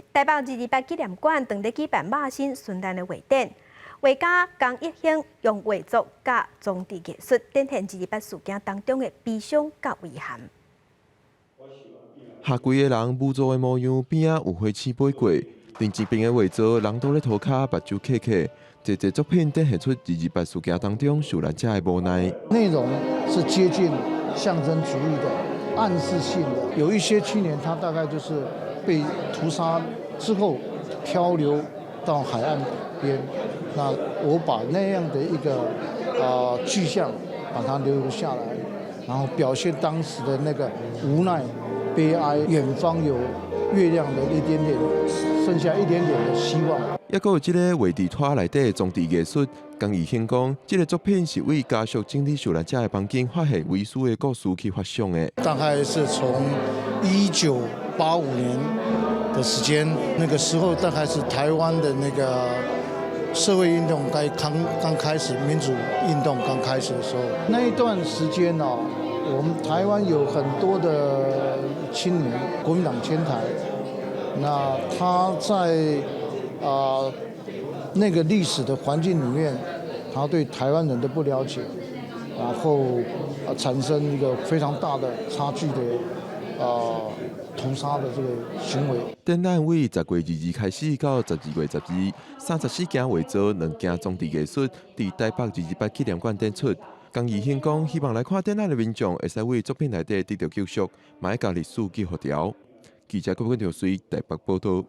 台北228纪念馆当日举办马新顺诞的画展，画家江一兴用画作甲装置艺术展现228事件当中的悲伤甲遗憾。下规个人无助的模样，边仔有花刺飞过，另一边的画作人都咧涂骹，目睭刻刻。这作品展现出228事件当中受难者的无奈。内容是接近象征主义的、暗示性的。有一些青年，他大概就是被屠杀之后漂流到海岸边。那我把那样的一个具象把它留下来，然后表现当时的那个无奈、悲哀。远方有月亮的一点点，剩下一点点的希望。也有这个画地拖内底的装置艺术，江义兴讲，这个作品是为家属整理受难者的房间，发现遗书的故事去发想的。大概是从1985年的时间，那个时候大概是台湾的那个社会运动刚开始，民主运动刚开始的时候，那一段时间呢，我们台湾有很多的青年，国民党迁台，那他在那个历史的环境里面，他对台湾人的不了解，然后产生一个非常大的差距的屠杀的这个行为。展览为10月22开始到12月12，34件画作、2件装置艺术，伫台北228纪念馆展出。江义兴讲，希望来看展览的民众会使为作品内底得到救赎，嘛要将历史记录条。记者郭文条随台北报道。